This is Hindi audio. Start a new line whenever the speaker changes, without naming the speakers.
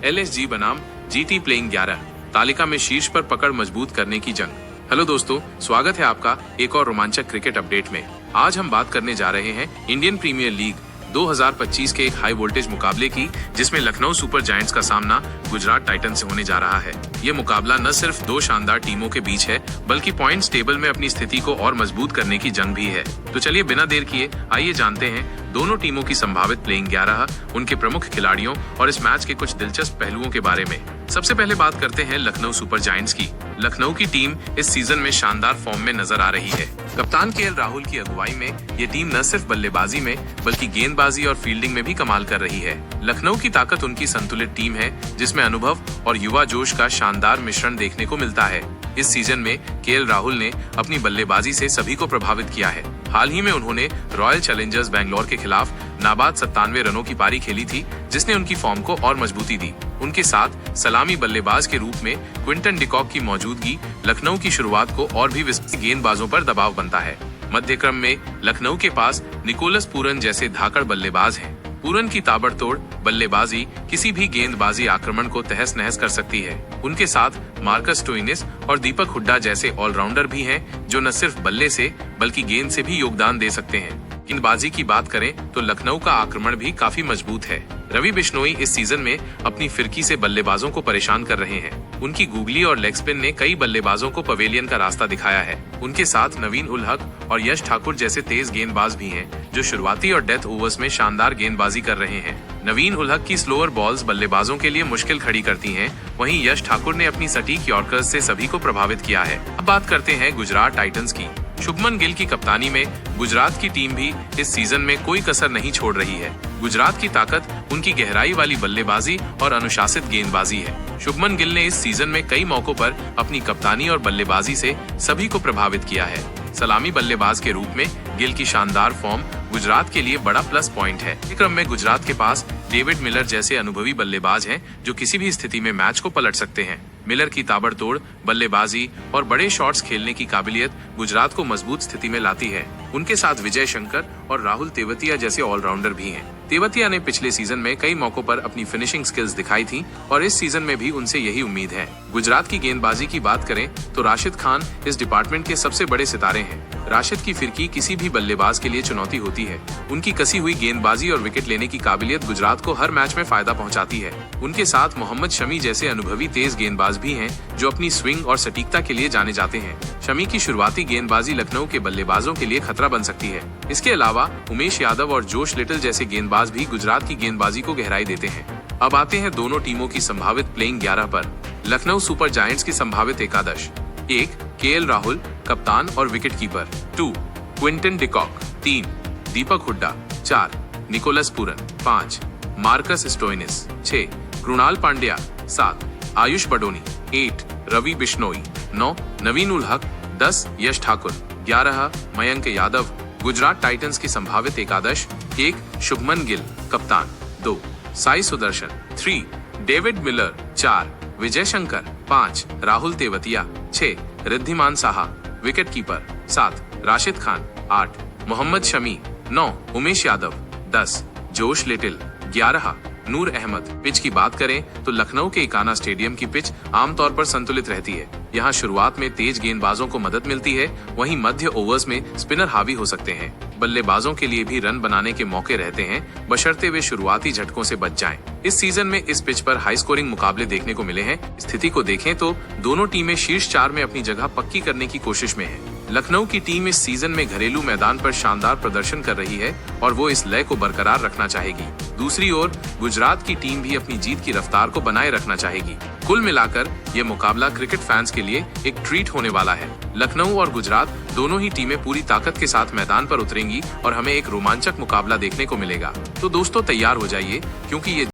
LSG बनाम GT प्लेइंग 11 तालिका में शीर्ष पर पकड़ मजबूत करने की जंग। हेलो दोस्तों, स्वागत है आपका एक और रोमांचक क्रिकेट अपडेट में। आज हम बात करने जा रहे हैं इंडियन प्रीमियर लीग 2025 के एक हाई वोल्टेज मुकाबले की, जिसमें लखनऊ सुपर जायंट्स का सामना गुजरात टाइटंस से होने जा रहा है। ये मुकाबला न सिर्फ दो शानदार टीमों के बीच है, बल्कि पॉइंट्स टेबल में अपनी स्थिति को और मजबूत करने की जंग भी है। तो चलिए बिना देर किए आइए जानते हैं दोनों टीमों की संभावित प्लेइंग 11, उनके प्रमुख खिलाड़ियों और इस मैच के कुछ दिलचस्प पहलुओं के बारे में। सबसे पहले बात करते हैं लखनऊ सुपर जायंट्स की। लखनऊ की टीम इस सीजन में शानदार फॉर्म में नजर आ रही है। कप्तान KL राहुल की अगुवाई में ये टीम न सिर्फ बल्लेबाजी में बल्कि गेंदबाजी और फील्डिंग में भी कमाल कर रही है। लखनऊ की ताकत उनकी संतुलित टीम है, जिसमें अनुभव और युवा जोश का शानदार मिश्रण देखने को मिलता है। इस सीजन में KL राहुल ने अपनी बल्लेबाजी से सभी को प्रभावित किया है। हाल ही में उन्होंने रॉयल चैलेंजर्स बैंगलोर के खिलाफ नाबाद 97 रनों की पारी खेली थी, जिसने उनकी फॉर्म को और मजबूती दी। उनके साथ सलामी बल्लेबाज के रूप में क्विंटन डिकॉक की मौजूदगी लखनऊ की शुरुआत को और भी गेंदबाजों पर दबाव बनता है। मध्य क्रम में लखनऊ के पास निकोलस पूरन जैसे धाकड़ बल्लेबाज हैं। पूरन की ताबड़तोड़ बल्लेबाजी किसी भी गेंदबाजी आक्रमण को तहस नहस कर सकती है। उनके साथ मार्कस स्टोइनिस और दीपक हुड्डा जैसे ऑलराउंडर भी हैं, जो न सिर्फ बल्ले से बल्कि गेंद से भी योगदान दे सकते हैं। गेंदबाजी की बात करें तो लखनऊ का आक्रमण भी काफी मजबूत है। रवि बिश्नोई इस सीजन में अपनी फिरकी से बल्लेबाजों को परेशान कर रहे हैं। उनकी गूगली और लेग स्पिन ने कई बल्लेबाजों को पवेलियन का रास्ता दिखाया है। उनके साथ नवीन उल हक और यश ठाकुर जैसे तेज गेंदबाज भी हैं, जो शुरुआती और डेथ ओवर्स में शानदार गेंदबाजी कर रहे हैं। नवीन उल हक की स्लोअर बॉल्स बल्लेबाजों के लिए मुश्किल खड़ी करती हैं, वहीं यश ठाकुर ने अपनी सटीक यॉर्कर्स से सभी को प्रभावित किया है। अब बात करते हैं गुजरात टाइटंस की। शुभमन गिल की कप्तानी में गुजरात की टीम भी इस सीजन में कोई कसर नहीं छोड़ रही है। गुजरात की ताकत उनकी गहराई वाली बल्लेबाजी और अनुशासित गेंदबाजी है। शुभमन गिल ने इस सीजन में कई मौकों पर अपनी कप्तानी और बल्लेबाजी से सभी को प्रभावित किया है। सलामी बल्लेबाज के रूप में गिल की शानदार फॉर्म गुजरात के लिए बड़ा प्लस पॉइंट है। इस क्रम में गुजरात के पास डेविड मिलर जैसे अनुभवी बल्लेबाज हैं, जो किसी भी स्थिति में मैच को पलट सकते हैं। मिलर की ताबड़तोड़ बल्लेबाजी और बड़े शॉट्स खेलने की काबिलियत गुजरात को मजबूत स्थिति में लाती है। उनके साथ विजय शंकर और राहुल तेवतिया जैसे ऑलराउंडर भी हैं। तेवतिया ने पिछले सीजन में कई मौकों पर अपनी फिनिशिंग स्किल्स दिखाई थी और इस सीजन में भी उनसे यही उम्मीद है। गुजरात की गेंदबाजी की बात करें तो राशिद खान इस डिपार्टमेंट के सबसे बड़े सितारे हैं। राशिद की फिरकी किसी भी बल्लेबाज के लिए चुनौती होती है। उनकी कसी हुई गेंदबाजी और विकेट लेने की काबिलियत गुजरात को हर मैच में फायदा पहुंचाती है। उनके साथ मोहम्मद शमी जैसे अनुभवी तेज गेंदबाज भी हैं, जो अपनी स्विंग और सटीकता के लिए जाने जाते हैं। शमी की शुरुआती गेंदबाजी लखनऊ के बल्लेबाजों के लिए खतरा बन सकती है। इसके अलावा उमेश यादव और जोश लिटिल जैसे गेंदबाज भी गुजरात की गेंदबाजी को गहराई देते हैं। अब आते हैं दोनों टीमों की संभावित प्लेइंग 11 पर। लखनऊ सुपर जायंट्स की संभावित एकादश: 1 KL राहुल कप्तान और wicket keeper, 2 Quinton de Kock, 3 Deepak Hooda, 4 Nicholas Pooran, 5 Marcus Stoinis, 6 Krunal Pandya, 7 Ayush Badoni, 8 Ravi Bishnoi, 9 Naveen ul Haq, 10 Yash Thakur, 11 Mayank Yadav. Gujarat Titans की संभावित एकादश: 1 शुभमन गिल कप्तान, 2 Sai Sudharsan, 3 David Miller, 4 Vijay Shankar, 5 Rahul Tewatia, 6 Wriddhiman Saha wicket keeper, 7 Rashid Khan, 8 Mohammed Shami, 9 Umesh Yadav, 10 Josh Little, 11 नूर अहमद। पिच की बात करें तो लखनऊ के इकाना स्टेडियम की पिच आमतौर पर संतुलित रहती है। यहाँ शुरुआत में तेज गेंदबाजों को मदद मिलती है, वहीं मध्य ओवर्स में स्पिनर हावी हो सकते हैं। बल्लेबाजों के लिए भी रन बनाने के मौके रहते हैं, बशर्ते वे शुरुआती झटकों से बच जाएं। इस सीजन में इस पिच पर हाई स्कोरिंग मुकाबले देखने को मिले हैं। स्थिति को देखें तो दोनों टीमें शीर्ष 4 में अपनी जगह पक्की करने की कोशिश में हैं। लखनऊ की टीम इस सीजन में घरेलू मैदान पर शानदार प्रदर्शन कर रही है और वो इस लय को बरकरार रखना चाहेगी। दूसरी ओर गुजरात की टीम भी अपनी जीत की रफ्तार को बनाए रखना चाहेगी। कुल मिलाकर ये मुकाबला क्रिकेट फैंस के लिए एक ट्रीट होने वाला है। लखनऊ और गुजरात दोनों ही टीमें पूरी ताकत के साथ मैदान पर उतरेंगी और हमें एक रोमांचक मुकाबला देखने को मिलेगा। तो दोस्तों तैयार हो जाइए, क्योंकि ये